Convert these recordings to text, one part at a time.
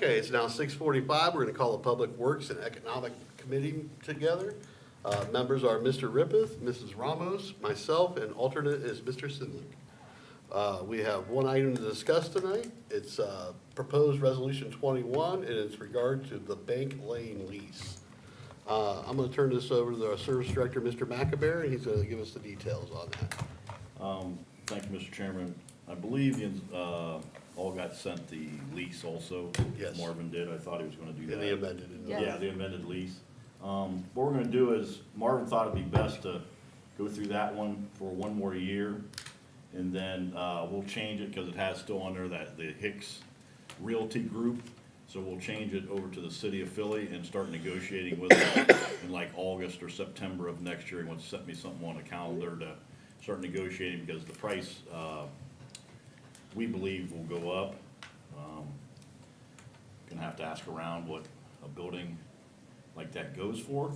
Okay, it's now 6:45. We're going to call the Public Works and Economic Committee together. Members are Mr. Rippeth, Mrs. Ramos, myself, and alternate is Mr. Sidlick. We have one item to discuss tonight. It's proposed Resolution 21, and it's regard to the Bank Lane lease. I'm going to turn this over to our Service Director, Mr. McAbear, and he's going to give us the details on that. Thank you, Mr. Chairman. I believe you all got sent the lease also. Yes. Marvin did. I thought he was gonna do that. And the amended. Yeah. Yeah, the amended lease. What we're gonna do is, Marvin thought it'd be best to go through that one for one more year. And then, we'll change it, cause it has still on there that, the Hicks Realty Group. So we'll change it over to the city of Philly and start negotiating with them in like August or September of next year. He wants to set me something on the calendar to start negotiating, because the price, we believe will go up. Gonna have to ask around what a building like that goes for.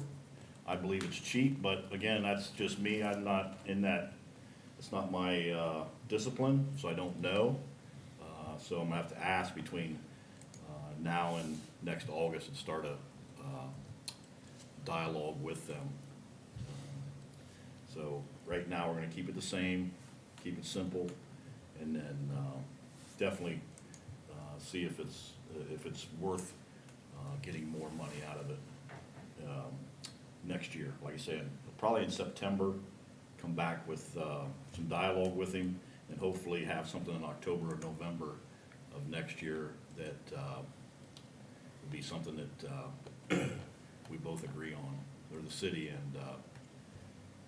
I believe it's cheap, but again, that's just me. I'm not in that, it's not my, discipline, so I don't know. So I'm gonna have to ask between, now and next August and start a, dialogue with them. So right now, we're gonna keep it the same, keep it simple, and then definitely see if it's worth getting more money out of it next year. Like I said, probably in September, come back with some dialogue with him, and hopefully have something in October or November of next year that would be something that we both agree on, or the city and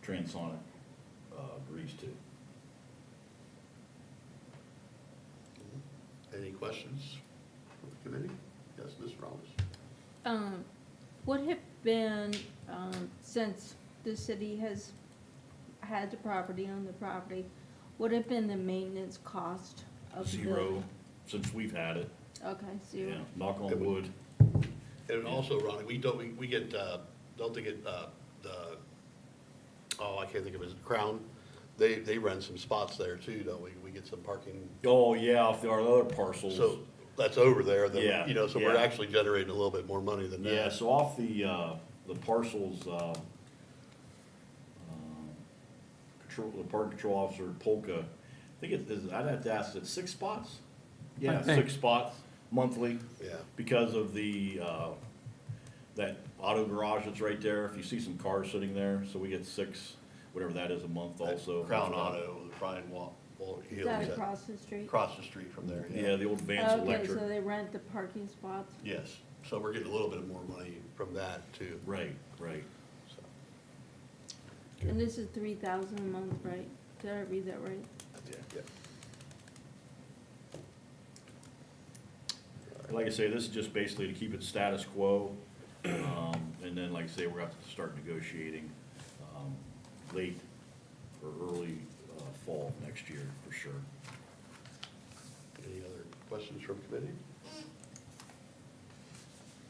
Transonic agrees to. Any questions from the committee? Yes, Ms. Ramos. What have been, since the city has had the property, owned the property, what have been the maintenance cost of the Zero, building? since we've had it, Okay, yeah, zero. knock on wood. And also, Ronnie, we get, don't they get, I can't think of his, Crown, they rent some spots there too, don't we? We get some parking, Oh, yeah, off our other parcels. so that's over there, Yeah, then, so we're yeah. actually generating a little bit more money than that. Yeah, so off the parcels, the park control officer, Polka, I think it is, I'd have to ask, is it 6 spots? Yeah, I think. 6 spots monthly, Yeah, because of the, that auto garage that's right there. If you see some cars sitting there, so we get 6, whatever that is, a month also. Crown Auto, Brian Is that across the street? across the street from there, Yeah, the old Vance Okay, Electric. so they rent the parking spots? Yes, so we're getting a little bit more money from that too, Right, right. so. And this is 3,000 a month, right? Did I read that right? Yeah. Like I say, this is just basically to keep it status quo, and then, like I say, we're gonna have to start negotiating, late or early, fall of next year, for sure. Any other questions from committee?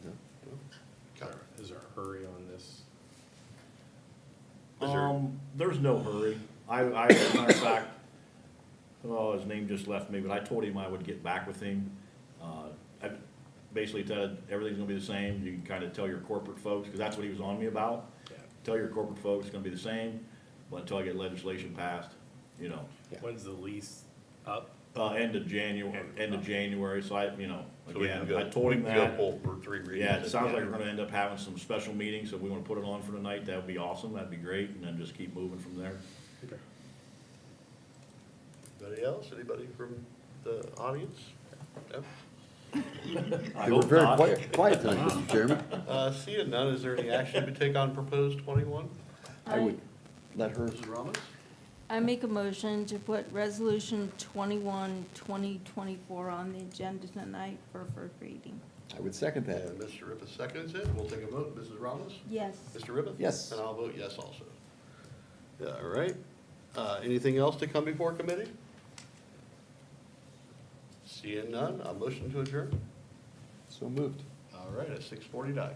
No? Is there a hurry on this? Is there- There's no hurry. As a matter of fact, his name just left me, but I told him I would get back with him. I basically said, everything's gonna be the same. You can kinda tell your corporate folks, cause that's what he was on me about. Yeah. Tell your corporate folks it's gonna be the same, but until I get legislation passed, When's the lease up? end of January, so I, So we can again, go- I told him we can go that. full for 3 readings. Yeah, it sounds like we're gonna end up having some special meetings, so if we wanna put it on for tonight, that would be awesome, that'd be great, and then just keep moving from there. Okay. Anybody else? Anybody from the audience? No? I They were hope very not. quiet tonight, Mr. Chairman. Seeing none, is there any action to take on proposed 21? I would let her, Mrs. Ramos? I make a motion to put resolution 21, 2024 on the agenda tonight for first reading. I would second that. And Mr. Rippeth seconds it. We'll take a vote. Mrs. Ramos? Yes. Mr. Rippeth? Yes. And I'll vote yes also. Yeah, all right. Anything else to come before committee? Seeing none, I'll motion to adjourn. So moved. All right, at 6:49.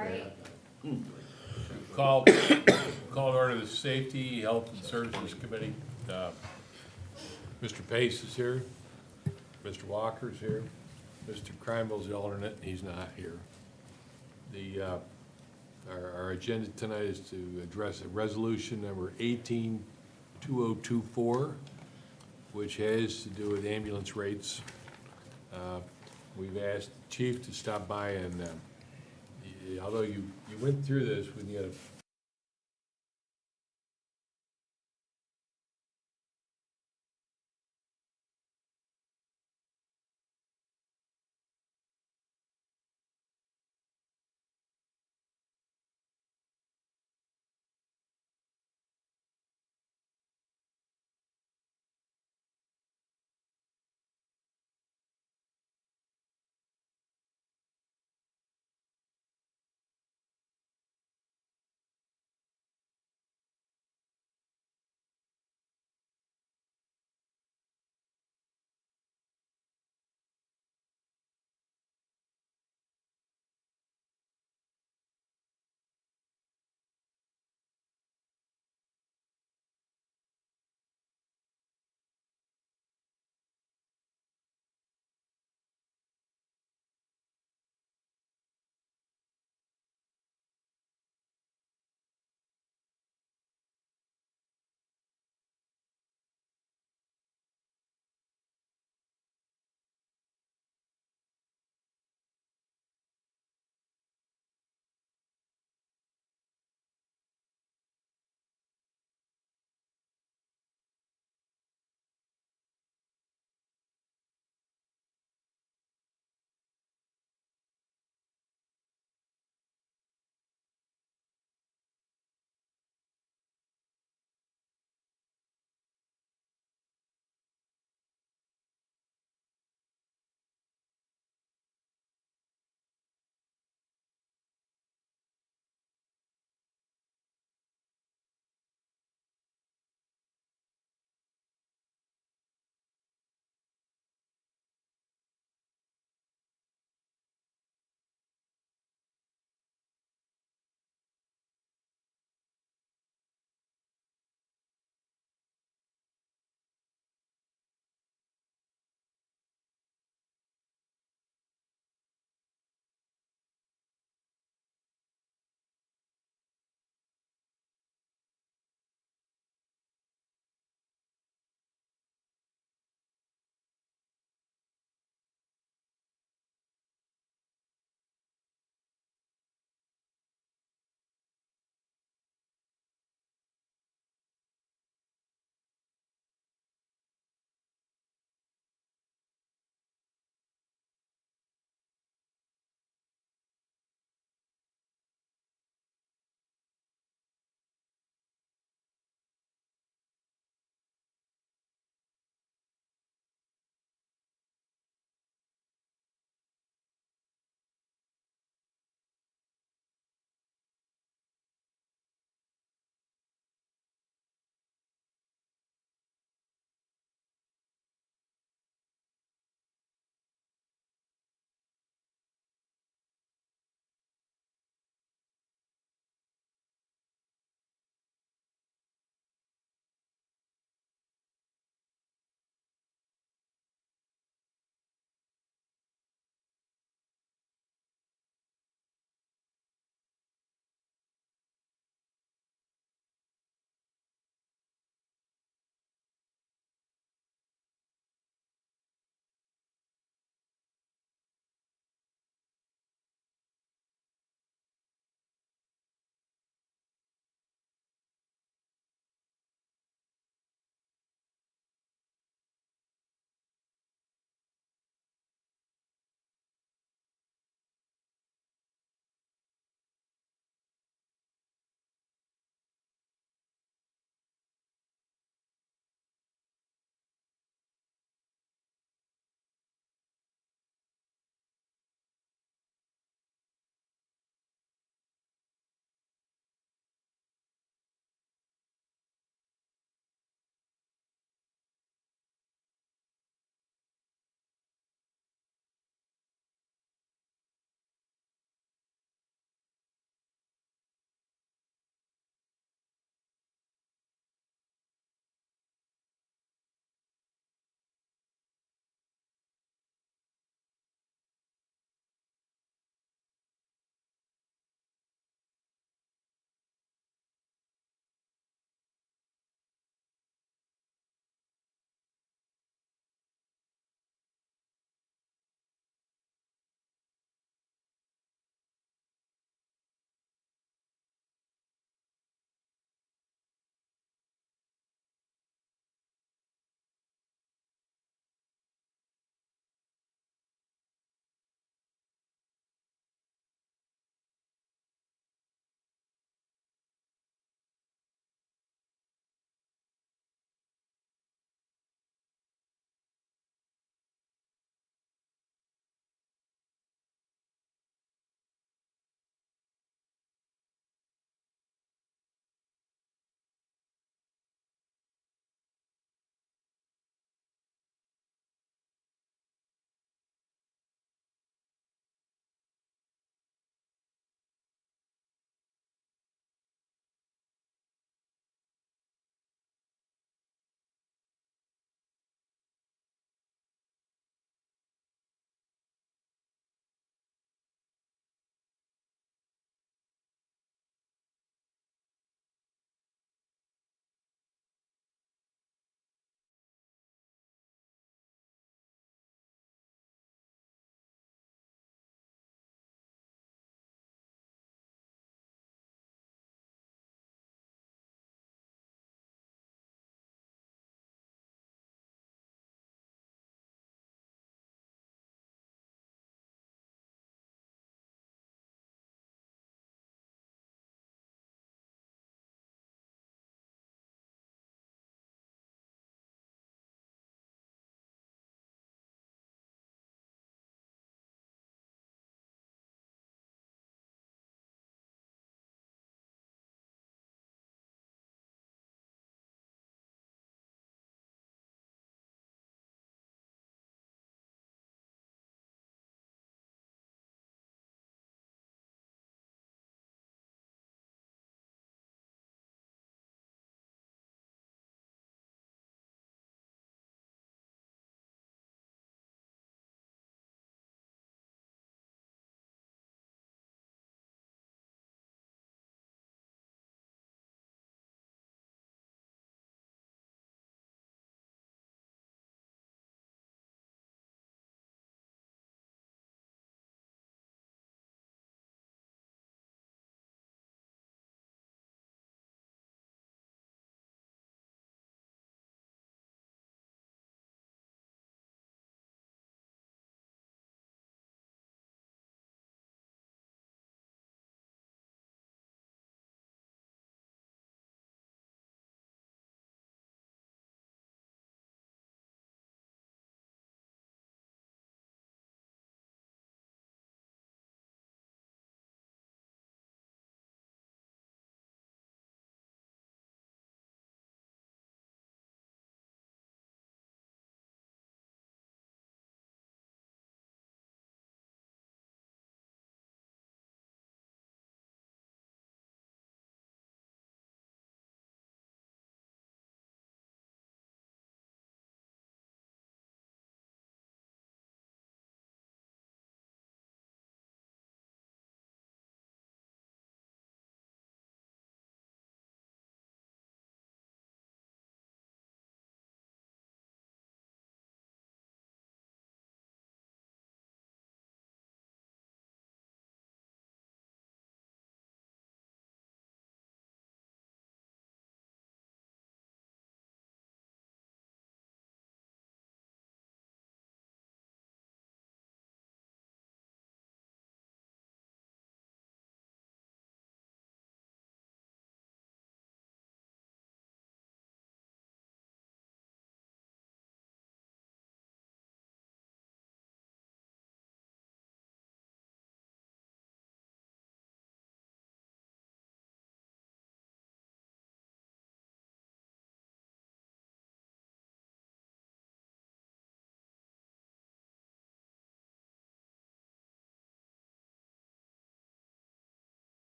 right. Call to order the Safety, Health and Services Committee. Mr. Pace is here. Mr. Walker's here. Mr. Crimebill's the alternate, he's not here. Our agenda tonight is to address a resolution number 18-2024, which has to do with ambulance rates. We've asked the chief to stop by and, although you went through this when you had a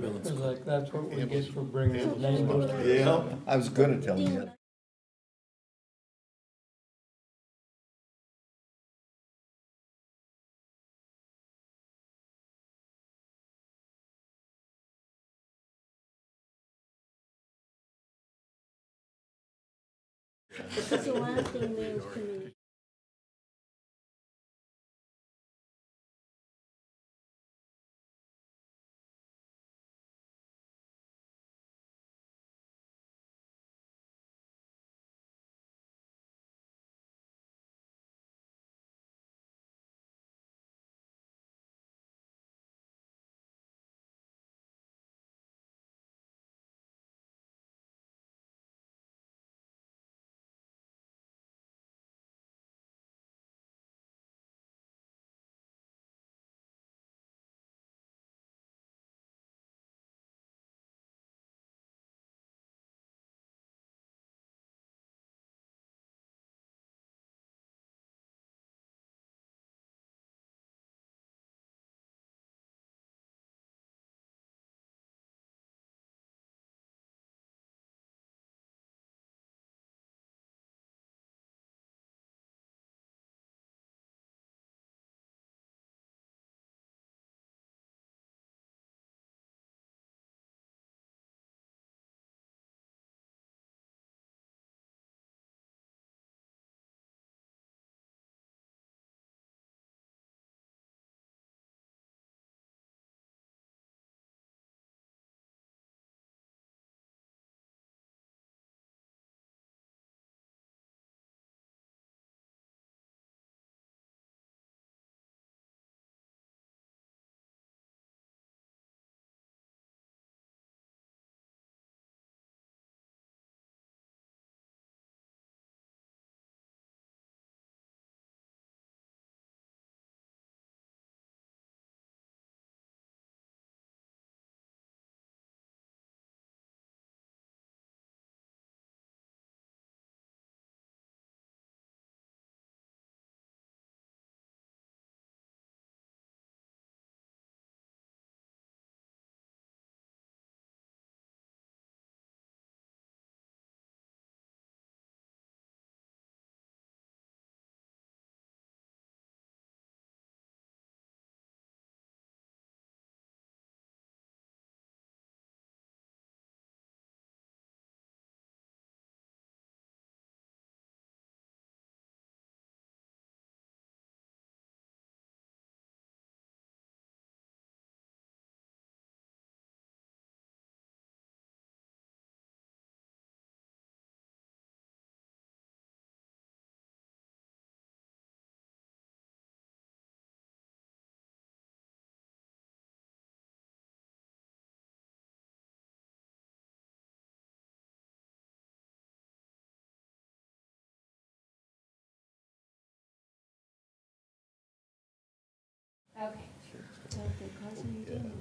Because like, that's what we get for bringing the name Ambulance. of. Yeah. I was gonna tell you that. It's the last thing news to me.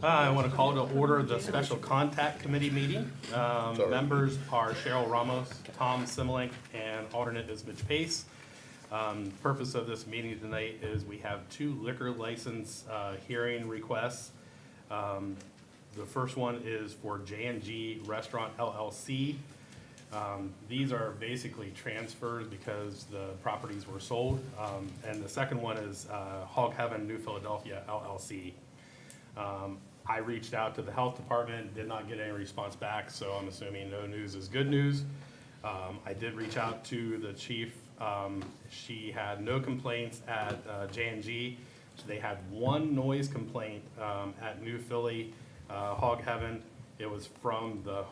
I want to call to order the Special Contact Committee meeting. Sorry. Members are Cheryl Ramos, Tom Simmelink, and alternate is Mitch Pace. Purpose of this meeting tonight is we have two liquor license hearing requests. The first one is for J&G Restaurant LLC. These are basically transfers because the properties were sold. And the second one is Hog Heaven New Philadelphia LLC. I reached out to the health department, did not get any response back, so I'm assuming no news is good news. I did reach out to the chief. She had no complaints at J&G. They had one noise complaint at New Philly Hog Heaven. It was from the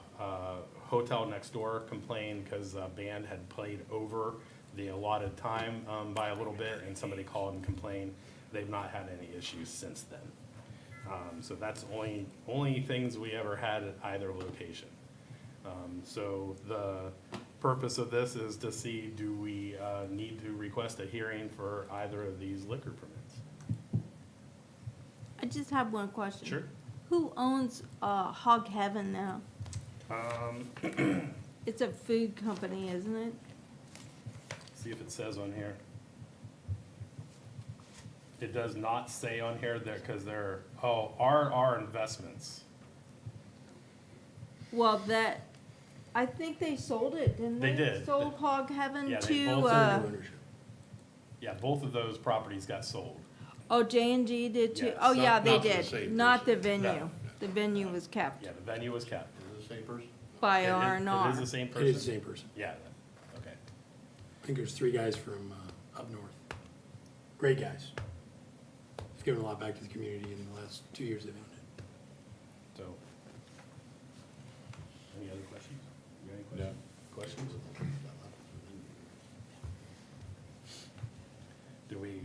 hotel next door, complained because a band had played over the allotted time by a little bit, and somebody called and complained. They've not had any issues since then. So that's only things we ever had at either location. So the purpose of this is to see, do we need to request a hearing for either of these liquor permits? I just have one question. Sure. Who owns Hog Heaven now? It's a food company, isn't it? See if it says on here. It does not say on here that, because they're, R Investments. Well, I think they sold it, didn't they? They did. Sold Hog Heaven Yeah, they to, both uh, both of those properties got sold. oh, J&G did too? Yes. Oh, yeah, Not- they not to the did. same Not the person. venue. No. The venue was kept Yeah, the venue was kept. Is it the same person? by It R&R. is the same person? It is the same person. Yeah, okay. I think there's 3 guys from up north. Great guys. They've given a lot back to the community in the last 2 years they've owned it. So, any other questions? You got No. any questions? Do we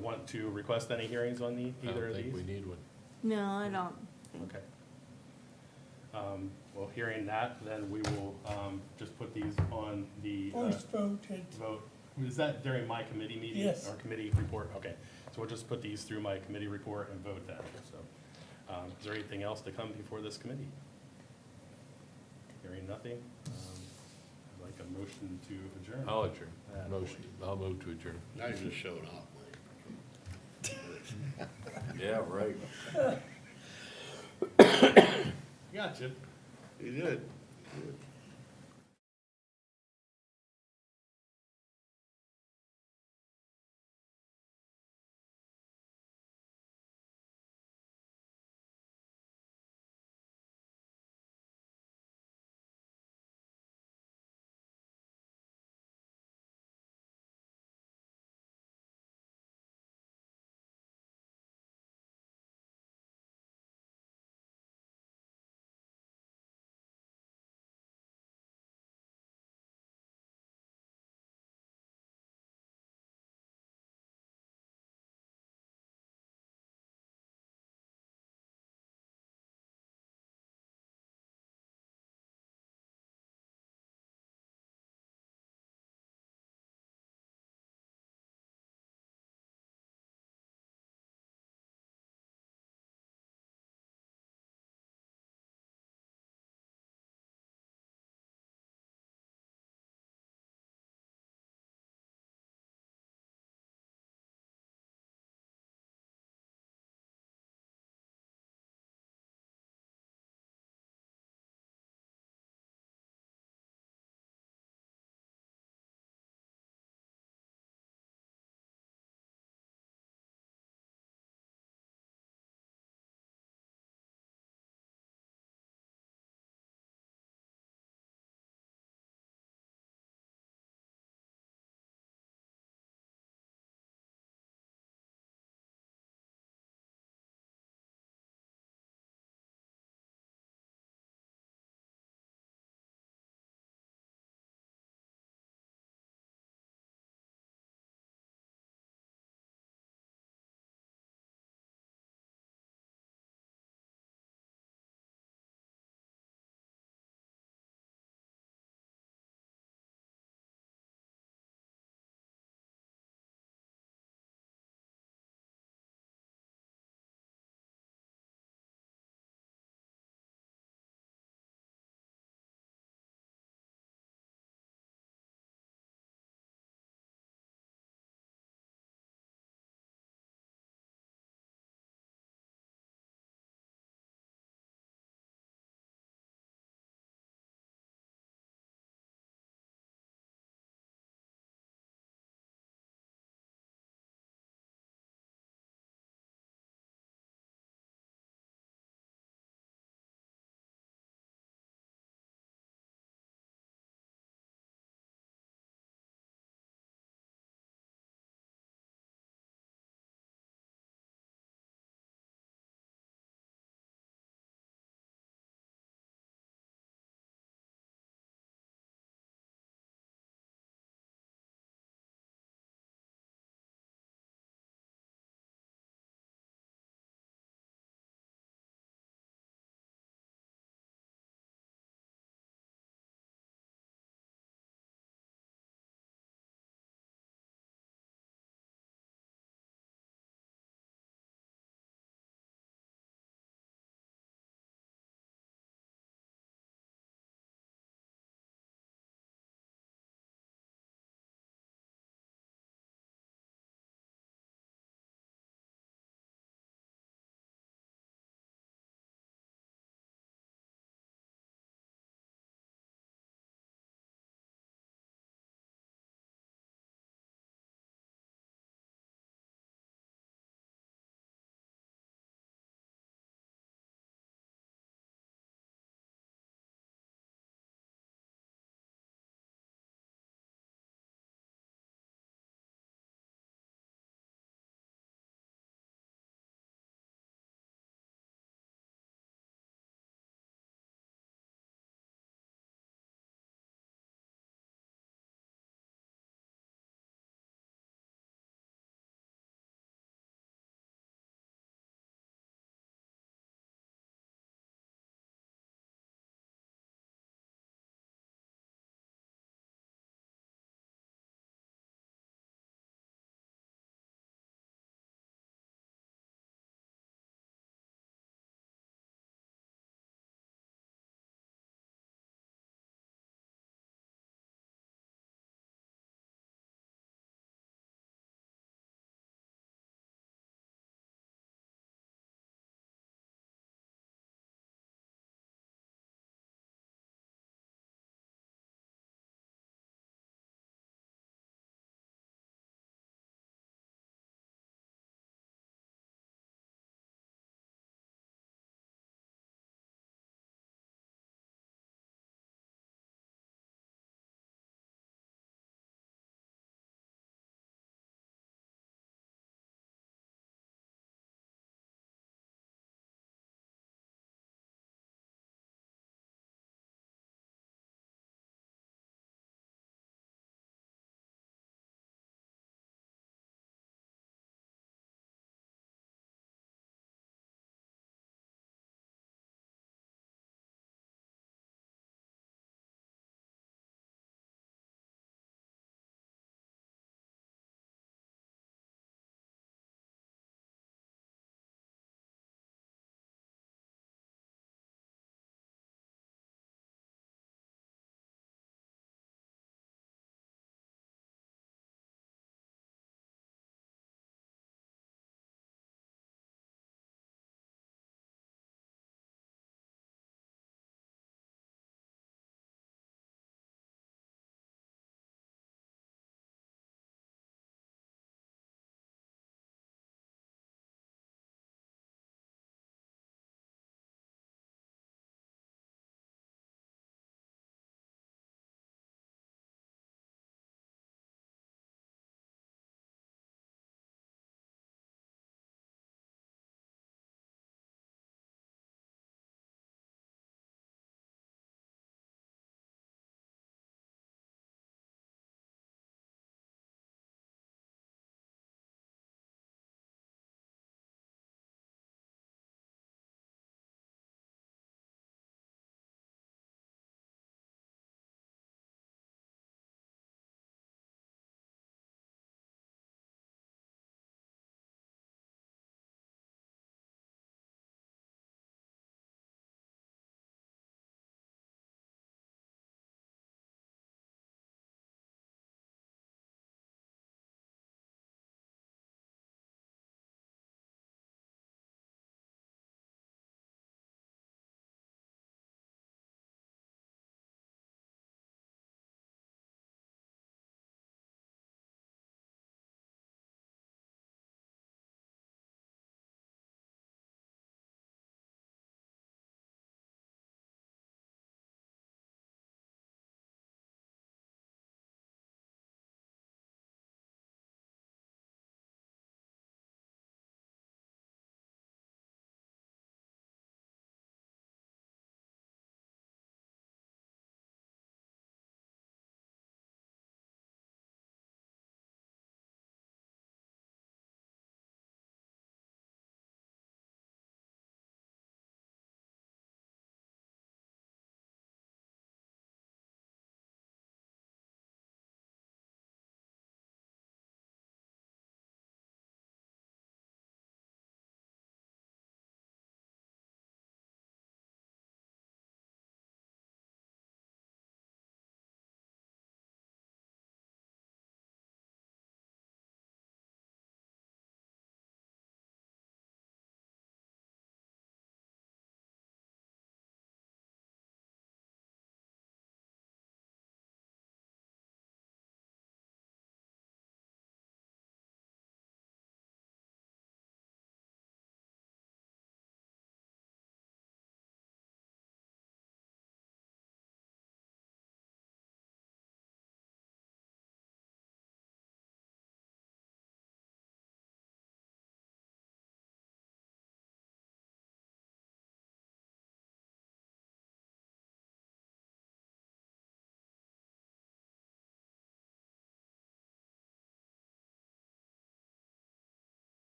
want to request any hearings on I either don't of think we these? need one. No, I don't. Okay. Well, hearing that, then we will just put these on the vote. Is that during my committee meeting? Yes. Or committee report? Okay. So we'll just put these through my committee report and vote that. So, is there anything else to come before this committee? Hearing nothing, I'd like a motion to adjourn. I'll adjourn. Motion, I'll move to adjourn. Now you're just showing off, Mike. Yeah, right. Gotcha. You did.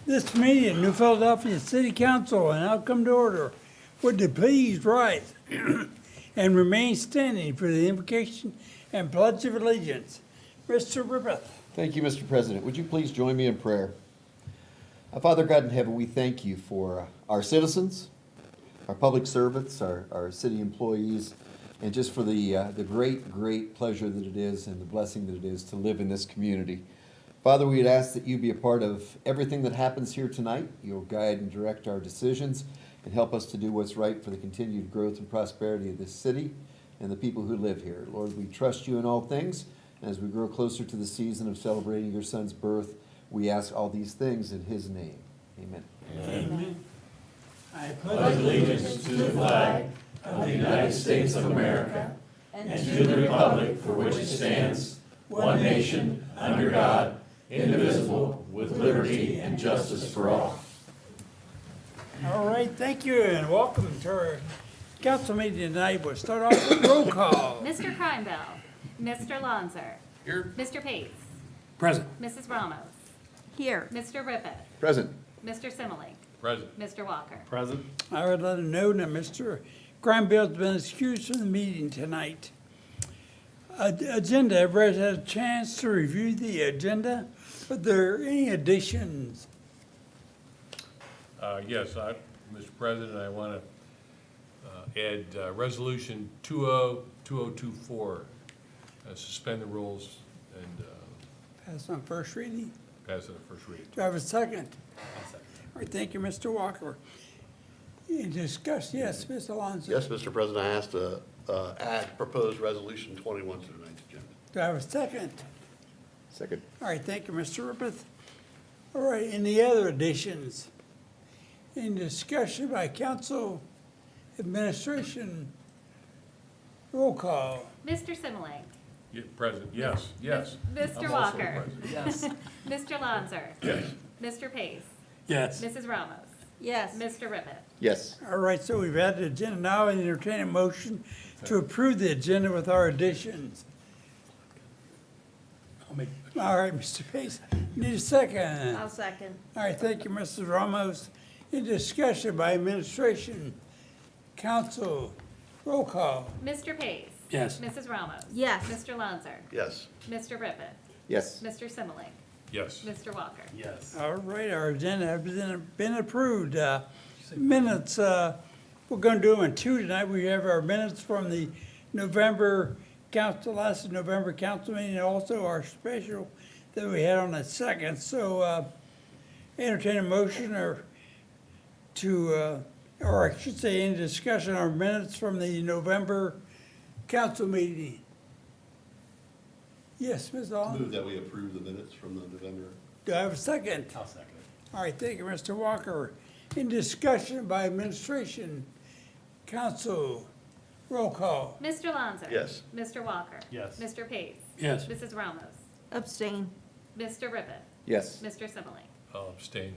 This meeting of New Philadelphia City Council and now come to order. Would you please rise and remain standing for the invocation and pledge of allegiance? Mr. Rippeth. Thank you, Mr. President. Would you please join me in prayer? Our Father God in heaven, we thank you for our citizens, our public servants, our city employees, and just for the great pleasure that it is and the blessing that it is to live in this community. Father, we'd ask that you be a part of everything that happens here tonight. You'll guide and direct our decisions and help us to do what's right for the continued growth and prosperity of this city and the people who live here. Lord, we trust you in all things. As we grow closer to the season of celebrating your son's birth, we ask all these things in his name. Amen. Amen. I pledge allegiance to the flag of the United States of America and to the republic for which it stands, one nation, under God, indivisible, with liberty and justice for all. All right, thank you and welcome to our council meeting tonight. We'll start off with roll call. Mr. Kreinbell. Mr. Lanzer. Here. Mr. Pace. Present. Mrs. Ramos. Here. Mr. Rippett. Present. Mr. Similink. Present. Mr. Walker. Present. I would let him know that Mr. Granville's been excused from the meeting tonight. Agenda, everybody's had a chance to review the agenda. Are there any additions? Yes, Mr. President, I want to add Resolution 2024, suspend the rules and Pass on first reading. pass it on first reading. Do I have a second? I'll second. All right, thank you, Mr. Walker. Any discussion? Yes, Mr. Alonso. Yes, Mr. President, I asked to add proposed resolution 21 to tonight's agenda. Do I have a second? Second. All right, thank you, Mr. Rippeth. All right, any other additions? Any discussion by council administration? Roll call. Mr. Similink. Present, yes, yes. Mr. I'm also Walker. present. Yes. Mr. Lanzer. Yes. Mr. Pace. Yes. Mrs. Ramos. Yes. Mr. Rippett. Yes. All right, so we've added the agenda now and entertain a motion to approve the agenda with our additions. I'll make, All right, Mr. Pace, need a second. I'll second. All right, thank you, Mrs. Ramos. In discussion by administration, council, roll call. Mr. Pace. yes. Mrs. Ramos. Yes. Mr. Lanzer. Yes. Mr. Rippett. Yes. Mr. Similink. Yes. Mr. Walker. Yes. All right, our agenda has been approved. Minutes, we're gonna do them in two tonight. We have our minutes from the November council, last November council meeting, and also our special that we had on the second. So, entertain a motion or I should say, any discussion on minutes from the November council meeting. Yes, Ms. Allen? Move that we approve the minutes from the November. Do I have a second? I'll second it. All right, thank you, Mr. Walker. In discussion by administration, council, roll call. Mr. Lanzer. Yes. Mr. Walker. Yes. Mr. Pace. Yes. Mrs. Ramos. Abstain. Mr. Rippett. Yes. Mr. Similink. I'll abstain.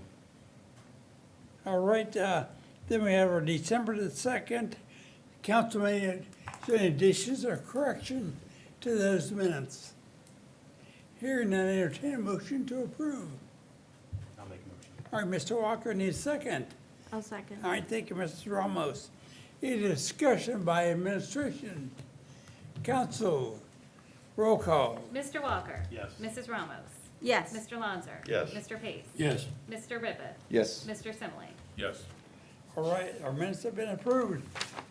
All right, then we have our December the 2nd council meeting. Is there any additions or correction to those minutes? Hearing none, entertain a motion to approve. I'll make a motion. All right, Mr. Walker needs a second. I'll second. All right, thank you, Mrs. Ramos. Any discussion by administration, council, roll call. Mr. Walker. Yes. Mrs. Ramos. Yes. Mr. Lanzer. Yes. Mr. Pace. Yes. Mr. Rippett. Yes. Mr. Similink. Yes. All right, our minutes have been approved.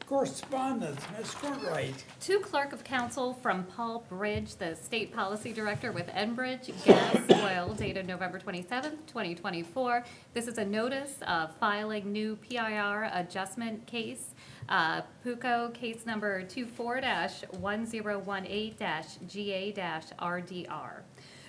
Correspondence, Ms. Courtwright. To Clerk of Council from Paul Bridge, the State Policy Director with Enbridge Gas Oil, dated November 27th, 2024. This is a notice of filing new PIR adjustment case, PUCO case number 24-1018-GA-RDR.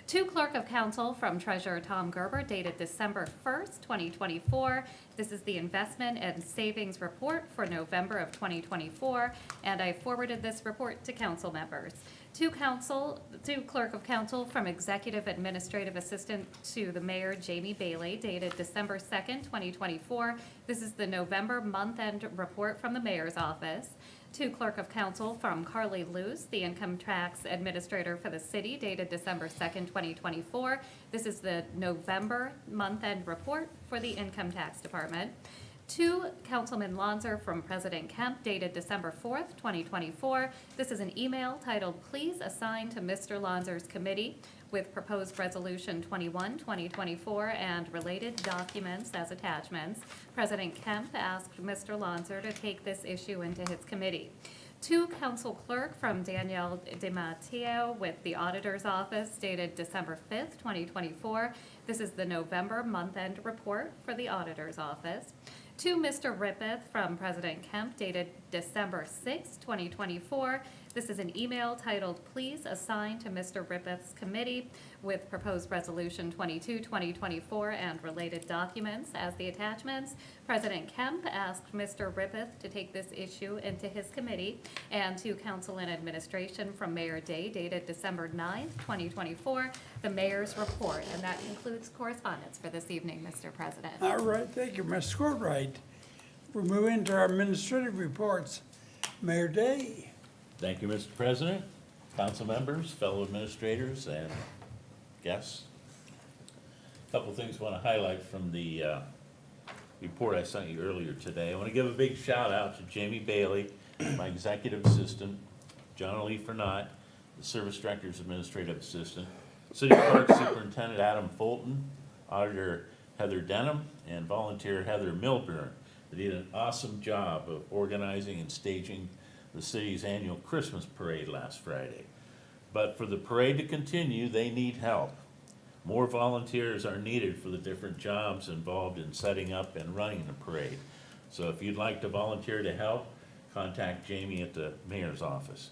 To Clerk of Council from Treasurer Tom Gerber, dated December 1st, 2024. This is the Investment and Savings Report for November of 2024, and I forwarded this report to council members. To Clerk of Council from Executive Administrative Assistant to the Mayor, Jamie Bailey, dated December 2nd, 2024. This is the November month-end report from the Mayor's office. To Clerk of Council from Carly Luce, the Income Tax Administrator for the city, dated December 2nd, 2024. This is the November month-end report for the Income Tax Department. To Councilman Lonzer from President Kemp, dated December 4th, 2024. This is an email titled, "Please assign to Mr. Lonzer's committee," with proposed resolution 21, 2024, and related documents as attachments. President Kemp asked Mr. Lonzer to take this issue into his committee. To Council Clerk from Danielle DiMatteo with the Auditor's Office, dated December 5th, 2024. This is the November month-end report for the Auditor's Office. To Mr. Rippeth from President Kemp, dated December 6th, 2024. This is an email titled, "Please assign to Mr. Rippeth's committee," with proposed resolution 22, 2024, and related documents as the attachments. President Kemp asked Mr. Rippeth to take this issue into his committee. And to Council and Administration from Mayor Day, dated December 9th, 2024, the mayor's report. And that concludes correspondence for this evening, Mr. President. All right, thank you, Ms. Courtwright. We're moving to our administrative reports. Mayor Day. Thank you, Mr. President, council members, fellow administrators, and guests. Couple things I want to highlight from the report I sent you earlier today. I want to give a big shout out to Jamie Bailey, my executive assistant, John Lee Fernot, the service director's administrative assistant, City Park Superintendent Adam Fulton, Auditor Heather Denham, and volunteer Heather Milburn. They did an awesome job of organizing and staging the city's annual Christmas parade last Friday. But for the parade to continue, they need help. More volunteers are needed for the different jobs involved in setting up and running the parade. So if you'd like to volunteer to help, contact Jamie at the mayor's office.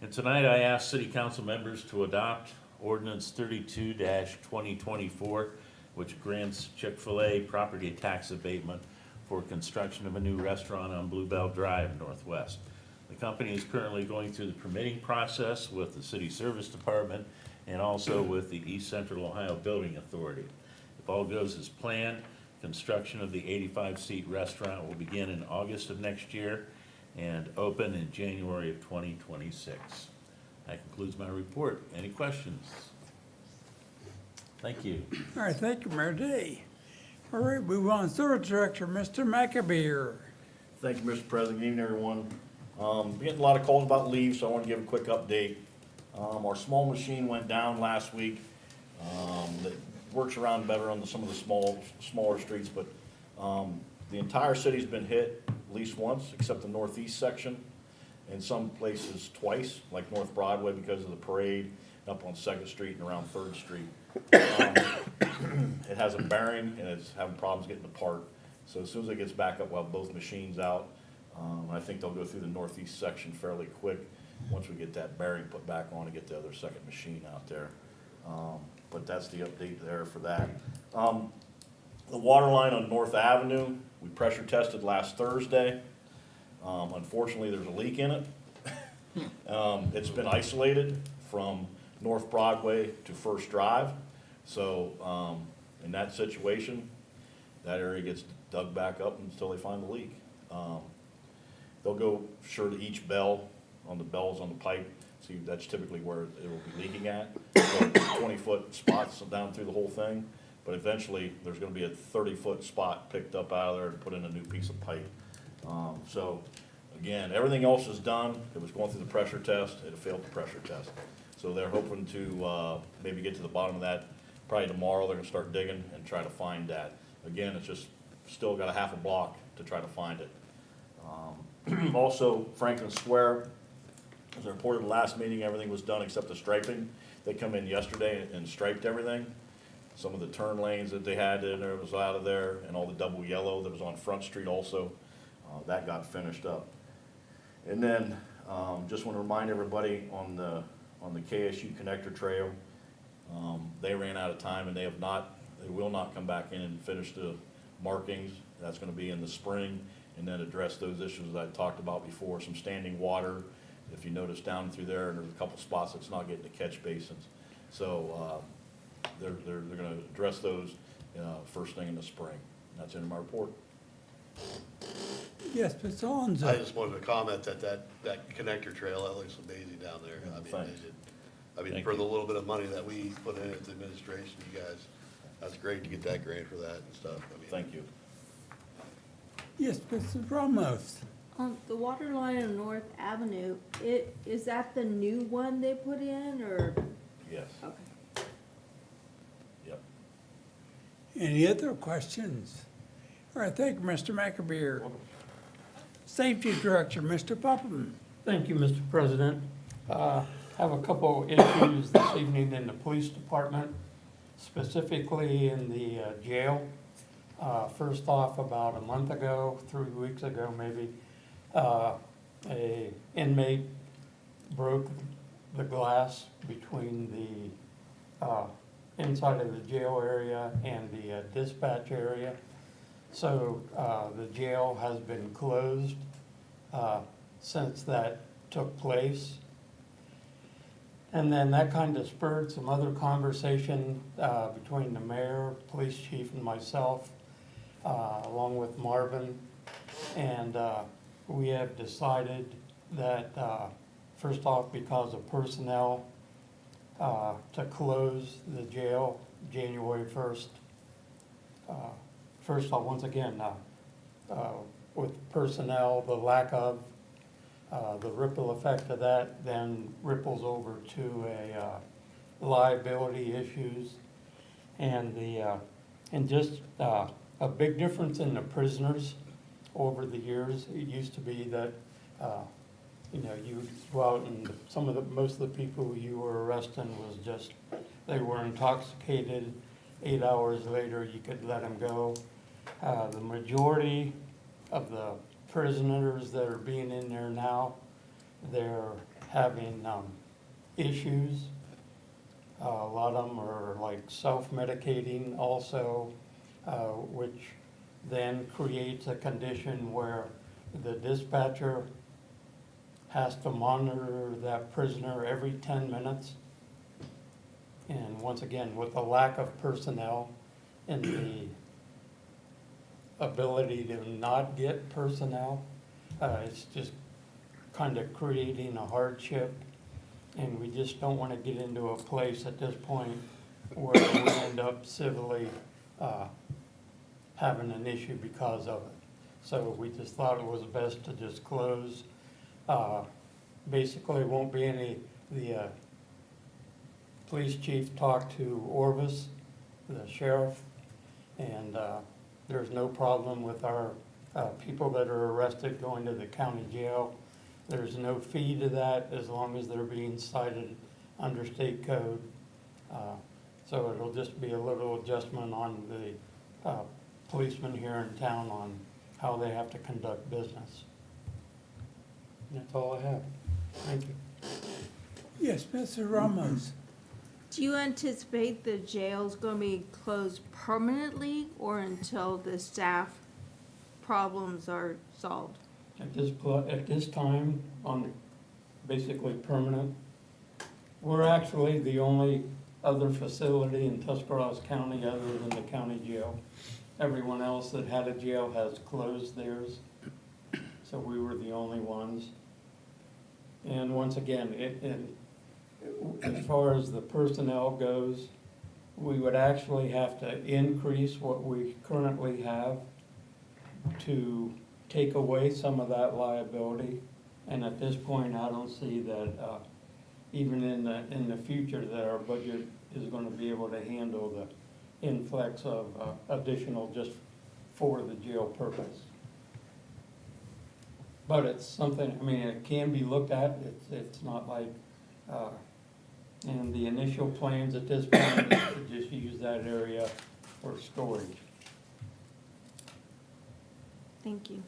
And tonight I asked city council members to adopt ordinance 32-2024, which grants Chick-fil-A property tax abatement for construction of a new restaurant on Bluebell Drive Northwest. The company is currently going through the permitting process with the City Service Department and also with the East Central Ohio Building Authority. If all goes as planned, construction of the 85-seat restaurant will begin in August of next year and open in January of 2026. That concludes my report. Any questions? Thank you. All right, thank you, Mayor Day. All right, move on. Service Director, Mr. McAbeer. Thank you, Mr. President. Good evening, everyone. Getting a lot of calls about leaves, so I want to give a quick update. Our small machine went down last week. That works around better on some of the smaller streets, but the entire city's been hit at least once, except the northeast section, and some places twice, like North Broadway because of the parade, up on 2nd Street and around 3rd Street. It has a bearing and it's having problems getting apart. So as soon as it gets back up, we'll have both machines out. I think they'll go through the northeast section fairly quick, once we get that bearing put back on and get the other second machine out there. But that's the update there for that. The water line on North Avenue, we pressure tested last Thursday. Unfortunately, there's a leak in it. It's been isolated from North Broadway to First Drive. So, in that situation, that area gets dug back up until they find the leak. They'll go sure to each bell, on the bells on the pipe, see, that's typically where it will be leaking at. So 20-foot spots down through the whole thing, but eventually, there's gonna be a 30-foot spot picked up out of there and put in a new piece of pipe. So, again, everything else is done. It was going through the pressure test, it failed the pressure test. So they're hoping to, maybe get to the bottom of that. Probably tomorrow, they're gonna start digging and try to find that. Again, it's just, still got a half a block to try to find it. Also, Franklin Square, as I reported the last meeting, everything was done except the striping. They come in yesterday and striped everything. Some of the turn lanes that they had in there was out of there, and all the double yellow that was on Front Street also, that got finished up. And then, just want to remind everybody on the KSU Connector Trail, they ran out of time and they will not come back in and finish the markings. That's gonna be in the spring, and then address those issues that I talked about before, some standing water. If you notice down through there, and there's a couple spots that's not getting the catch basins. So, they're gonna address those, first thing in the spring. That's in my report. Yes, Mr. Alonso. I just wanted to comment that connector trail, that looks amazing down there. I mean, Thanks. for the little bit of money that we put in at the administration, you guys, that's great to get that grant for that and stuff. I mean, Thank you. Yes, Mr. Ramos. The water line on North Avenue, is that the new one they put in, or? Yes, Okay. yep. Any other questions? All right, thank you, Mr. McAbeer. Safety Director, Mr. Popham. Thank you, Mr. President. Have a couple issues this evening in the police department, specifically in the jail. First off, about a month ago, 3 weeks ago maybe, a inmate broke the glass between the inside of the jail area and the dispatch area. So the jail has been closed since that took place. And then that kind of spurred some other conversation between the mayor, police chief, and myself, along with Marvin. And we have decided that, first off, because of personnel, to close the jail January 1st. First off, once again, with personnel, the lack of, the ripple effect of that then ripples over to a liability issues. And and just a big difference in the prisoners over the years. It used to be that, you would go out and most of the people you were arresting was just, they were intoxicated. 8 hours later, you could let them go. The majority of the prisoners that are being in there now, they're having issues. A lot of them are like self-medicating also, which then creates a condition where the dispatcher has to monitor that prisoner every 10 minutes. And once again, with the lack of personnel and the ability to not get personnel, it's just kind of creating a hardship. And we just don't want to get into a place at this point where we end up civilly having an issue because of it. So we just thought it was best to just close. Basically, won't be any, the police chief talked to Orvis, the sheriff, and there's no problem with our people that are arrested going to the county jail. There's no fee to that as long as they're being cited under state code. So it'll just be a little adjustment on the policemen here in town on how they have to conduct business. And that's all I have. Thank you. Yes, Mr. Ramos. Do you anticipate the jail's gonna be closed permanently or until the staff problems are solved? At this time, on basically permanent, we're actually the only other facility in Tuscarawas County other than the county jail. Everyone else that had a jail has closed theirs, so we were the only ones. And once again, as far as the personnel goes, we would actually have to increase what we currently have to take away some of that liability. And at this point, I don't see that, even in the future, that our budget is gonna be able to handle the influx of additional just for the jail purpose. But it's something, I mean, it can be looked at. It's not like, and the initial plans at this point is to just use that area for storage. Thank you.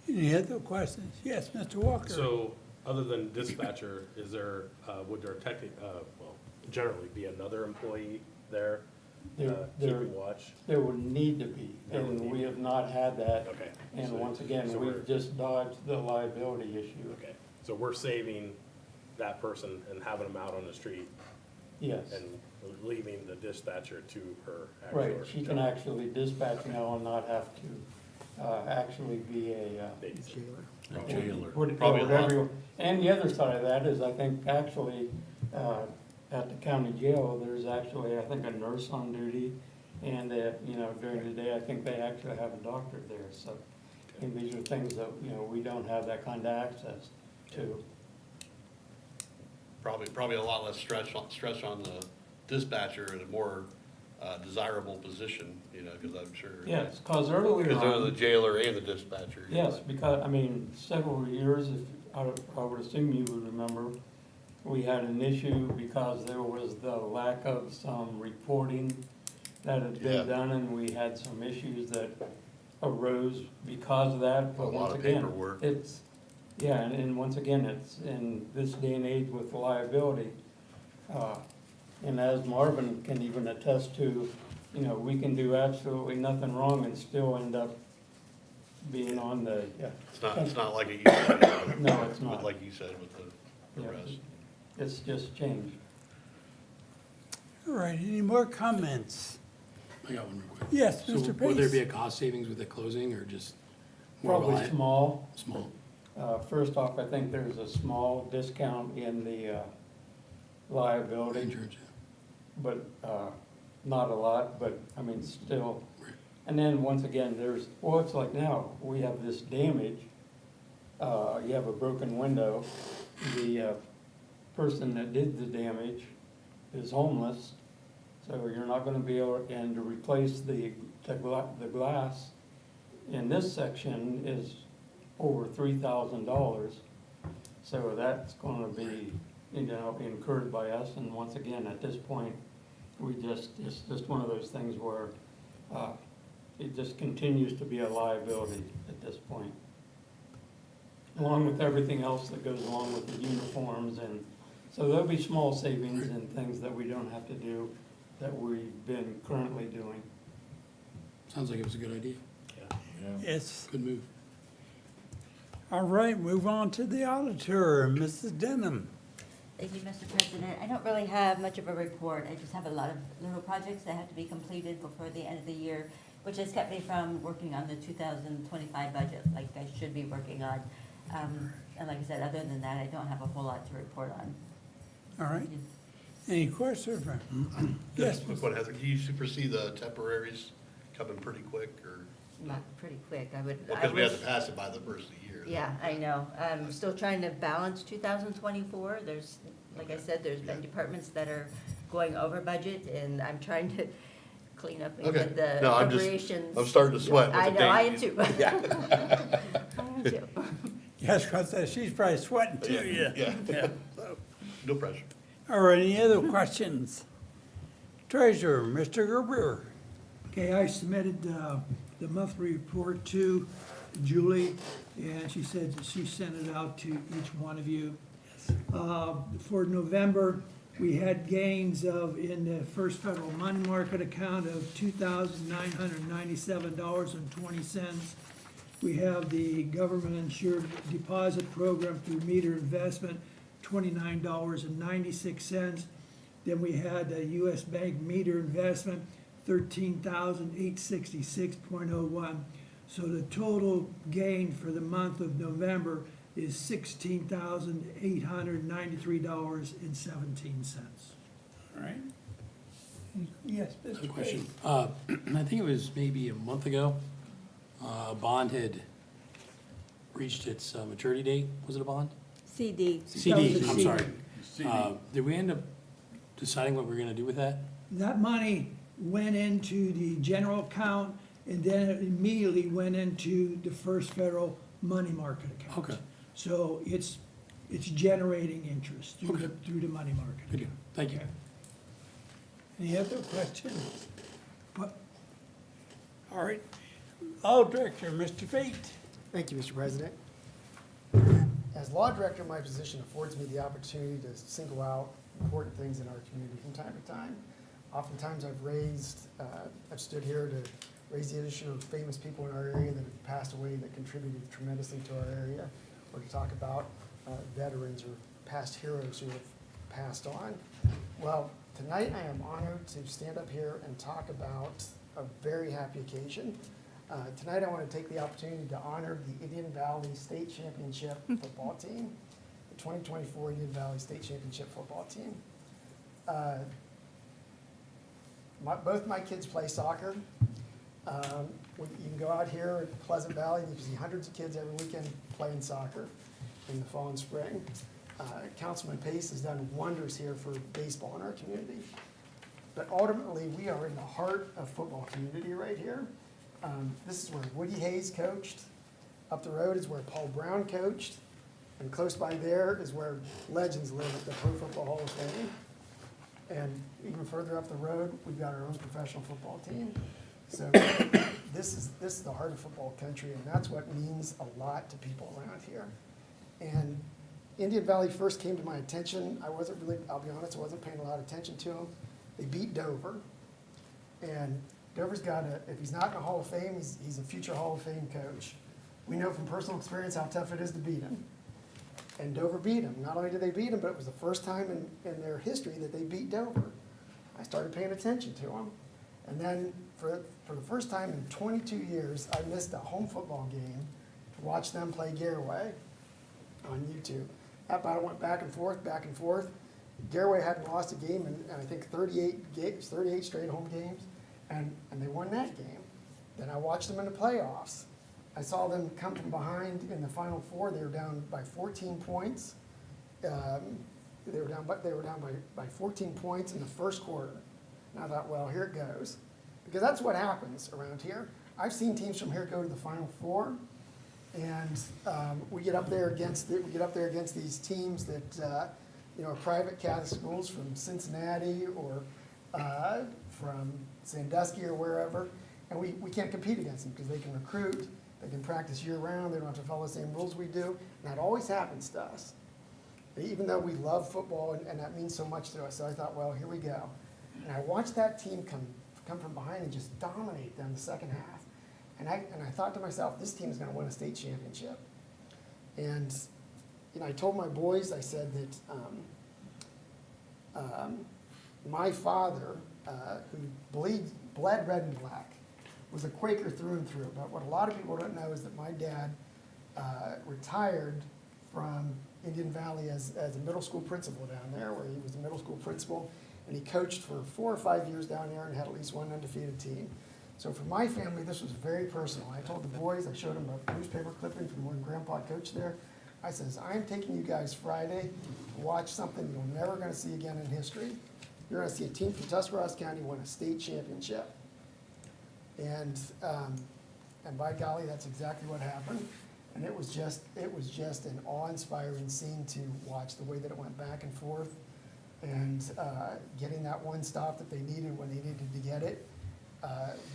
Any other questions? Yes, Mr. Walker. So, other than dispatcher, is there, would there generally be another employee there, There keeping watch? would need to be, There would and need we to have not had that. Okay. And So- once again, so we've we're- just dodged the liability issue. Okay, so we're saving that person and having them out on the street Yes, and leaving the dispatcher to her actual. right. She can actually dispatch now and not have to actually be a, Jailer. Probably a lot. whatever. And the other side of that is, I think, actually, at the county jail, there's actually, I think, a nurse on duty. And that, you know, during the day, I think they actually have a doctor there, so. And these are things that, you know, we don't have that kind of access to. Probably a lot less stress on the dispatcher and a more desirable position, you know, because I'm sure. Yes, because earlier Because they're the on, jailer and the dispatcher. you know. yes, because, I mean, several years, if, I would assume you would remember, we had an issue because there was the lack of some reporting that had Yeah. been done, and we had some issues that arose because of that. But A lot once of again, paperwork. It's, yeah, and once again, it's in this day and age with liability. And as Marvin can even attest to, you know, we can do absolutely nothing wrong and still end up being on the, yeah. It's not like it used to be. No, it's not. Like you said with the Yeah. rest. It's just changed. All right, any more comments? I got one real quick. Yes, So Mr. will there be Pace? a cost savings with the closing or just more Probably small. small? First off, I think there's a small discount in the liability, Insurance, but not a lot, but I mean, still. And then, once again, there's, well, it's like now, we have this damage. You have a broken window. The person that did the damage is homeless, so you're not gonna be able, and to replace the glass in this section is over $3,000. So that's gonna be, you know, incurred by us, and once again, at this point, it's just one of those things where, it just continues to be a liability at this point. Along with everything else that goes along with the uniforms, and so there'll be small savings and things that we don't have to do that we've been currently doing. Sounds like it was a good idea. Yes. Good move. All right, move on to the auditor, Mrs. Denham. Thank you, Mr. President. I don't really have much of a report. I just have a lot of little projects that have to be completed before the end of the year, which has kept me from working on the 2025 budget like I should be working on. And like I said, other than that, I don't have a whole lot to report on. All right, any questions? Yes, Quick one, do you foresee the temporaries coming pretty quick, or? Not pretty quick, I would. Because we have to pass it by the first of the year. Yeah, I know. I'm still trying to balance 2024. There's, like I said, there's been departments that are going over budget, and I'm trying to clean up and Okay. get the No, appropriations. I'm starting to sweat with I the know, I am date. too. I am too. yes, because she's probably sweating too, Yeah. yeah. No pressure. All right, any other questions? Treasurer, Mr. Gerber. Okay, I submitted the monthly report to Julie, and she said that she sent it out to each one of you. For November, we had gains of, in the First Federal Money Market account of $2,997.20. We have the government insured deposit program through Meter Investment, $29.96. Then we had the US Bank Meter Investment, $13,866.01. So the total gain for the month of November is $16,893.17. All right. Yes, Good Mr. question. Pace. I think it was maybe a month ago, a bond had reached its maturity date. Was it a bond? CD. CD, I'm CD. sorry. Did we end up deciding what we were gonna do with that? That money went into the general account, and then it immediately went into the First Federal Money Market account. Okay. So it's generating interest through Okay. through the money market. Good deal. Thank you. Any other questions? But All right, Law Director, Mr. Fate. Thank you, Mr. President. As law director, my position affords me the opportunity to single out important things in our community from time to time. Oftentimes I've stood here to raise the issue of famous people in our area that have passed away that contributed tremendously to our area, or to talk about veterans or past heroes who have passed on. Well, tonight I am honored to stand up here and talk about a very happy occasion. Tonight, I want to take the opportunity to honor the Indian Valley State Championship football team, the 2024 Indian Valley State Championship football team. Both my kids play soccer. You can go out here at Pleasant Valley, and you can see hundreds of kids every weekend playing soccer in the fall and spring. Councilman Pace has done wonders here for baseball in our community. But ultimately, we are in the heart of football community right here. This is where Woody Hayes coached. Up the road is where Paul Brown coached. And close by there is where legends live at the Pro Football Hall of Fame. And even further up the road, we've got our own professional football team. So this is the heart of football country, and that's what means a lot to people around here. And Indian Valley first came to my attention. I wasn't really, I'll be honest, I wasn't paying a lot of attention to them. They beat Dover. And Dover's got if he's not in the Hall of Fame, he's a future Hall of Fame coach. We know from personal experience how tough it is to beat him. And Dover beat him. Not only did they beat him, but it was the first time in their history that they beat Dover. I started paying attention to them. And then for the first time in 22 years, I missed a home football game to watch them play Garaway on YouTube. That battle went back and forth, back and forth. Garaway hadn't lost a game in I think 38 straight home games, and they won that game. Then I watched them in the playoffs. I saw them come from behind in the Final Four. They were down by 14 points. They were down by 14 points in the first quarter. And I thought, well, here it goes, because that's what happens around here. I've seen teams from here go to the Final Four, and we get up there against these teams that are private Catholic schools from Cincinnati or from Sandusky or wherever, and we can't compete against them because they can recruit. They can practice year-round. They don't have to follow the same rules we do. And that always happens to us, even though we love football and that means so much to us. So I thought, well, here we go. And I watched that team come from behind and just dominate them the second half. And I thought to myself, this team is going to win a state championship. And I told my boys, I said that my father, who bled red and black, was a Quaker through and through. But what a lot of people don't know is that my dad retired from Indian Valley as a middle school principal down there, where he was a middle school principal, and he coached for 4 or 5 years down there and had at least one undefeated team. So for my family, this was very personal. I told the boys, I showed them a newspaper clipping from when Grandpa coached there. I says, I'm taking you guys Friday to watch something you're never going to see again in history. You're going to see a team from Tuscarawas County win a state championship. And by golly, that's exactly what happened. And it was just an awe-inspiring scene to watch, the way that it went back and forth, and getting that one stop that they needed when they needed to get it.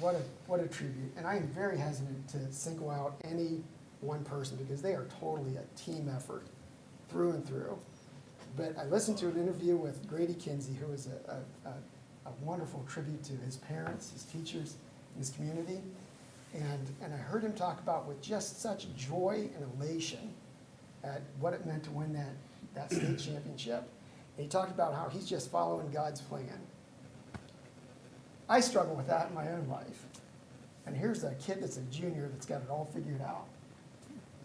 What a tribute. And I am very hesitant to single out any one person, because they are totally a team effort through and through. But I listened to an interview with Grady Kinsey, who is a wonderful tribute to his parents, his teachers, and his community. And I heard him talk about with just such joy and elation at what it meant to win that state championship. And he talked about how he's just following God's plan. I struggle with that in my own life. And here's a kid that's a junior that's got it all figured out.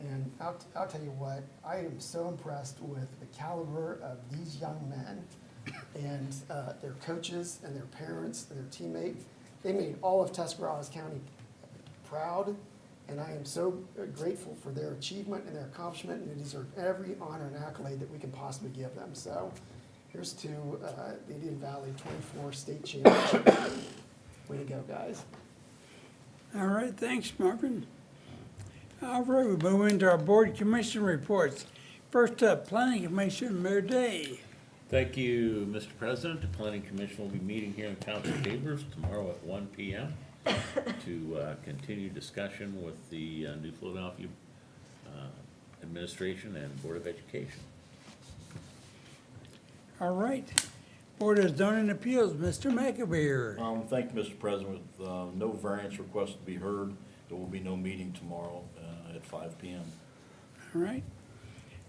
And I'll tell you what, I am so impressed with the caliber of these young men and their coaches and their parents and their teammates. They made all of Tuscarawas County proud, and I am so grateful for their achievement and their accomplishment, and they deserve every honor and accolade that we can possibly give them. So here's to the Indian Valley 24 state championship. Way to go, guys. All right, thanks, Marvin. All right, we move into our board commission reports. First up, Planning Commission, Mayor Day. Thank you, Mr. President. The Planning Commission will be meeting here in Council Chambers tomorrow at 1 p.m. to continue discussion with the New Philadelphia Administration and Board of Education. All right, Board of Zoning Appeals, Mr. McAbeer. Thank you, Mr. President. With no variance request to be heard, there will be no meeting tomorrow at 5 p.m. All right.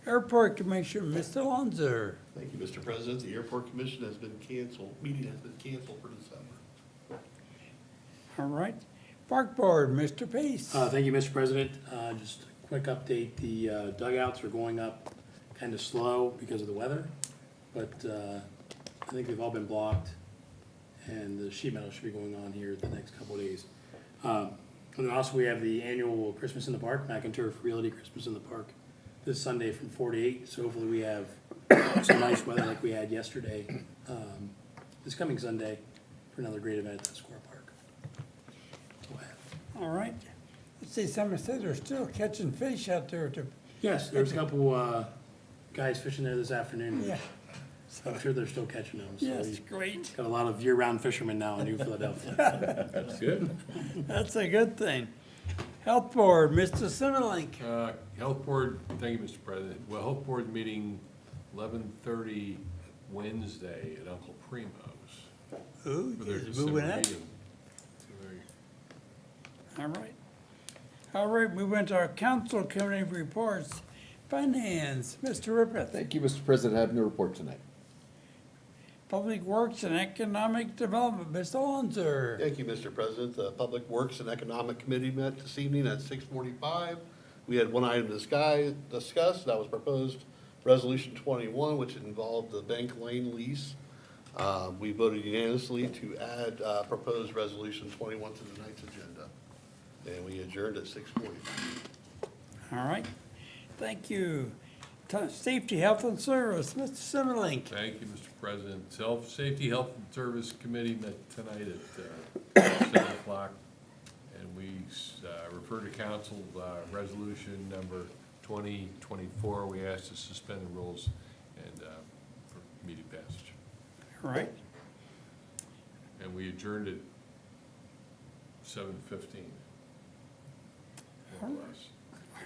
Airport Commission, Mr. Lonzer. Thank you, Mr. President. The Airport Commission has been canceled, meeting has been canceled for December. All right. Park Board, Mr. Pace. Thank you, Mr. President. Just a quick update, the dugouts are going up kind of slow because of the weather, but I think they've all been blocked, and the sheet metal should be going on here the next couple of days. And then also, we have the annual Christmas in the Park, McInturf Realty Christmas in the Park, this Sunday from 4 to 8, so hopefully we have some nice weather like we had yesterday, this coming Sunday, for another great event at Square Park. That's all I have. All right. Let's see, somebody said they're still catching fish out there to, Yes, there's a couple guys fishing there this afternoon. yeah, So I'm sure they're still catching them. So yes, you great. got a lot of year-round fishermen now in New Philadelphia. That's good. That's a good thing. Health Board, Mr. Simmerlink. Health Board, thank you, Mr. President. Well, Health Board meeting 11:30 Wednesday at Uncle Primo's Ooh, for their it's December moving up. meeting. So All right. All right, we went to our council committee reports. Finance, Mr. Rippeth. Thank you, Mr. President. I have no report tonight. Public Works and Economic Development, Mr. Onzer. Thank you, Mr. President. The Public Works and Economic Committee met this evening at 6:45. We had one item to discuss, that was proposed Resolution 21, which involved the Bank Lane lease. We voted unanimously to add proposed Resolution 21 to tonight's agenda. And we adjourned at 6:45. All right, thank you. Safety, Health and Service, Mr. Simmerlink. Thank you, Mr. President. Safety, Health, and Service Committee met tonight at 7 o'clock, and we refer to council resolution number 2024. We asked to suspend the rules and for immediate passage. All right, And we adjourned at 7:15. More or less.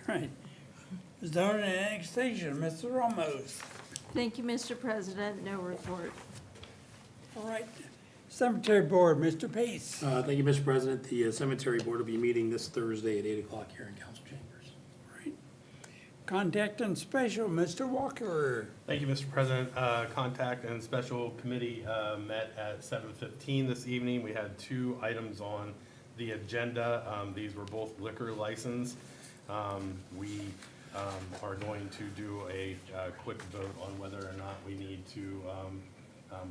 all right. Zoning and Annexation, Mr. Ramos. Thank you, Mr. President, no report. All right. Cemetery Board, Mr. Pace. Thank you, Mr. President. The Cemetery Board will be meeting this Thursday at 8 o'clock here in council chambers. Right. Contact and Special, Mr. Walker. Thank you, Mr. President. Contact and Special Committee met at 7:15 this evening. We had two items on the agenda. These were both liquor license. We are going to do a quick vote on whether or not we need to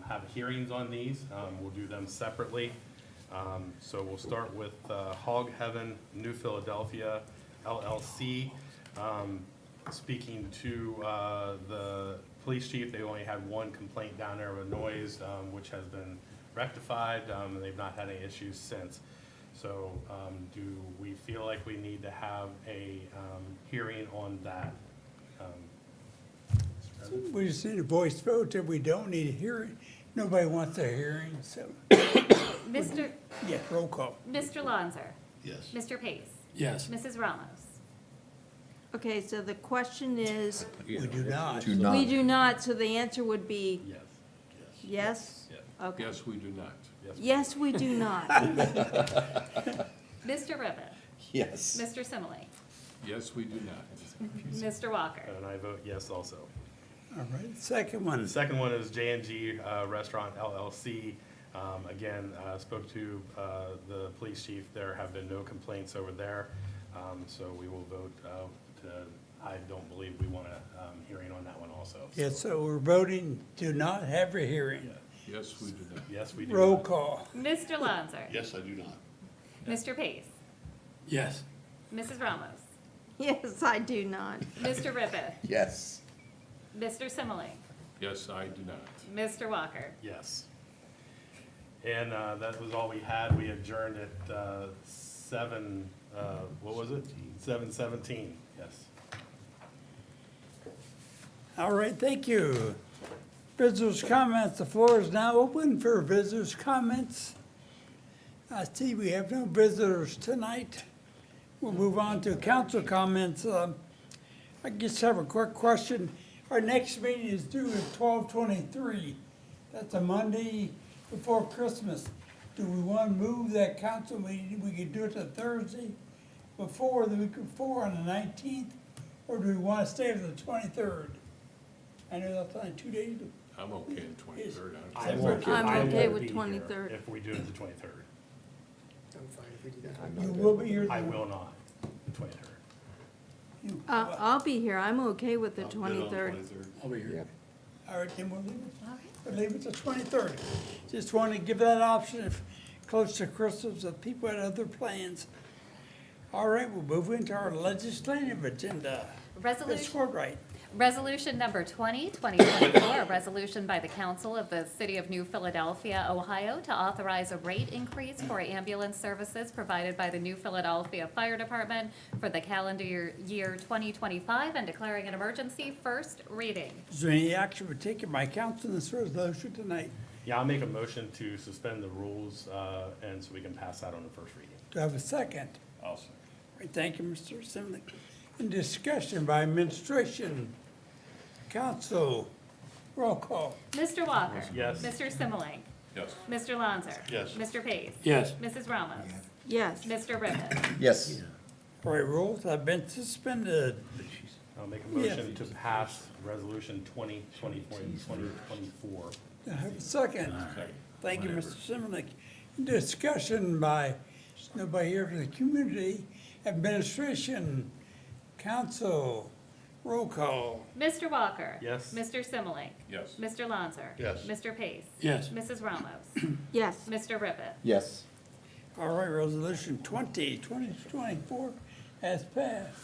have hearings on these. We'll do them separately. So we'll start with Hog Heaven, New Philadelphia LLC. Speaking to the police chief, they only had one complaint down there of a noise, which has been rectified, and they've not had any issues since. So do we feel like we need to have a hearing on that? Mr. President? We just need a voice vote, and we don't need a hearing. Nobody wants a hearing, so, Mr. yeah, roll call. Mr. Lonzer? Yes. Mr. Pace? Yes. Mrs. Ramos? Okay, so the question is, We do not. Do not. we do not, so the answer would be Yes. yes? Okay. Yes, we do not. Yes, we do not. Mr. Ribbit? Yes. Mr. Simile? Yes, we do not. Mr. Walker? And I vote yes also. All right, second one. The second one is J&G Restaurant LLC. Again, spoke to the police chief. There have been no complaints over there. So we will vote I don't believe we want a hearing on that one also. Yes, so we're voting to not have a hearing. Yes, we do not. Yes, we do. Roll call. Mr. Lonzer? Yes, I do not. Mr. Pace? Yes. Mrs. Ramos? Yes, I do not. Mr. Ribbit? Yes. Mr. Simile? Yes, I do not. Mr. Walker? Yes. And that was all we had. We adjourned at 7:17, yes. All right, thank you. Visitors' comments, the floor is now open for visitors' comments. I see we have no visitors tonight. We'll move on to council comments. I just have a quick question. Our next meeting is due at 12/23. That's a Monday before Christmas. Do we want to move that council meeting? We could do it the Thursday before, the week before on the 19th, or do we want to stay to the 23rd? I know that's only 2 days. I'm okay on 23rd. I'm okay with 23rd. If we do it the 23rd. I'm fine if we do that. I'm not You will be available. here. I will not, the 23rd. I'll be here, I'm okay with the I'll do it on the 23rd. 23rd. I'll be here. Yeah. All right, then we'll leave it, we'll leave it to 23rd. Just want to give that option if close to Christmas, if people had other plans. All right, we'll move into our legislative agenda. Ms. Resolution, Courtwright. resolution number 2024, a resolution by the council of the city of New Philadelphia, Ohio, to authorize a rate increase for ambulance services provided by the New Philadelphia Fire Department for the calendar year 2025 and declaring an emergency. First reading. Is there any action to be taken by council on this resolution tonight? Yeah, I'll make a motion to suspend the rules, and so we can pass that on the first reading. Do I have a second? I'll second. All right, thank you, Mr. Simley. In discussion by administration, council, roll call. Mr. Walker. Yes. Mr. Simulink. Yes. Mr. Lanzer. Yes. Mr. Pace. Yes. Mrs. Ramos. Yes, Mr. Ribbit. Yes. All right, rules have been suspended. I'll make a motion to pass resolution 2024. Do I have a second? Thank you, Mr. Simonic. Discussion by, nobody here from the community, administration, council, roll call. Mr. Walker. Yes. Mr. Simulink. Yes. Mr. Lanzer. Yes. Mr. Pace. Yes. Mrs. Ramos. yes, Mr. Ribbit. Yes. All right, resolution 2024 has passed.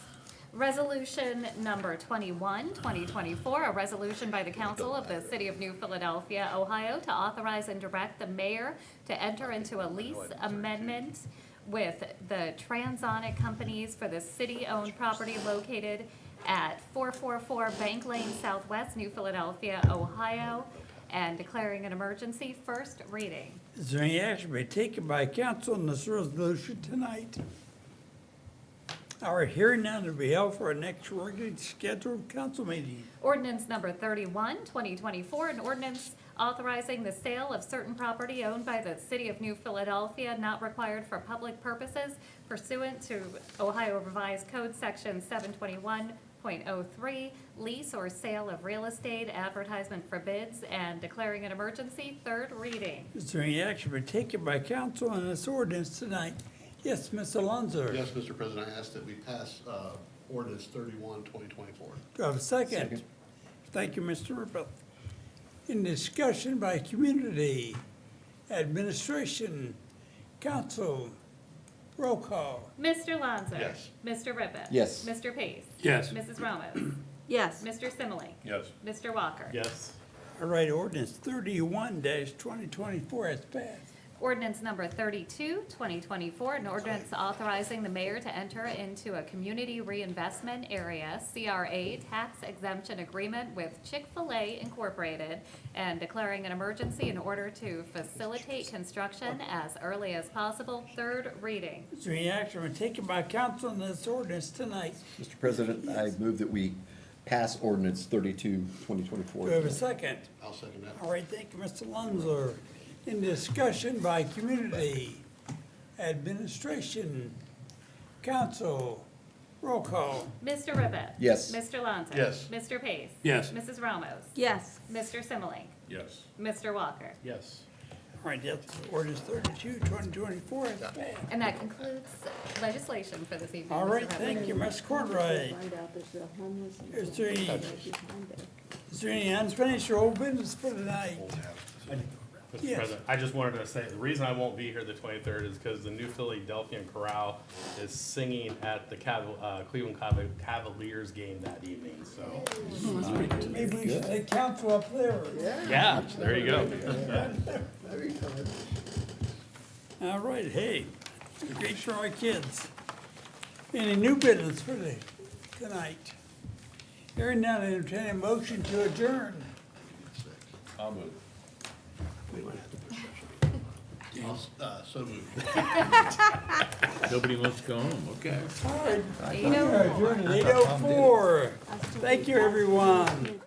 Resolution number 21, 2024, a resolution by the council of the city of New Philadelphia, Ohio, to authorize and direct the mayor to enter into a lease amendment with the Transonic Companies for the city-owned property located at 444 Bank Lane Southwest, New Philadelphia, Ohio, and declaring an emergency. First reading. Is there any action to be taken by council on this resolution tonight? Our hearing now to be held for our next regularly scheduled council meeting. Ordinance number 31, 2024, an ordinance authorizing the sale of certain property owned by the city of New Philadelphia not required for public purposes pursuant to Ohio Revised Code Section 721.03, lease or sale of real estate, advertisement for bids, and declaring an emergency. Third reading. Is there any action to be taken by council on this ordinance tonight? Yes, Mr. Alonso. Yes, Mr. President, I ask that we pass ordinance 31, 2024. Do I have a second? Second. Thank you, Mr. Rippeth. In discussion by community, administration, council, roll call. Mr. Lanzer. Yes. Mr. Ribbit. Yes. Mr. Pace. Yes. Mrs. Ramos. yes, Mr. Simulink. Yes. Mr. Walker. Yes. All right, ordinance 31-2024 has passed. Ordinance number 32, 2024, an ordinance authorizing the mayor to enter into a community reinvestment area, CRA, tax exemption agreement with Chick-fil-A Incorporated and declaring an emergency in order to facilitate construction as early as possible. Third reading. Is there any action to be taken by council on this ordinance tonight? Mr. President, I move that we pass ordinance 32, 2024. Do I have a second? I'll second that. All right, thank you, Mr. Lanzer. In discussion by community, administration, council, roll call. Mr. Ribbit. Yes. Mr. Lanzer. Yes. Mr. Pace. Yes. Mrs. Ramos. yes, Mr. Simulink. Yes. Mr. Walker. Yes. All right, that's ordinance 32, 2024 has passed. And that concludes legislation for this evening. All Mr. right, Ribbit. thank you, Ms. Courtwright. find out there's a homeless. Is there any, is there any unfinished or old business for tonight? Mr. Yes. President, I just wanted to say, the reason I won't be here the 23rd is because the New Philadelphian Chorale is singing at the Cleveland Cavaliers game that evening, so. Maybe we should take council up there. Yeah, there you go. That'd be fun. All right, hey, it's great for our kids. Any new business for tonight? Hearing none, entertain a motion to adjourn. I'll move. So moved. Nobody wants to go home, okay. All right, 8:04. adjourn at 8:04. Thank you, everyone.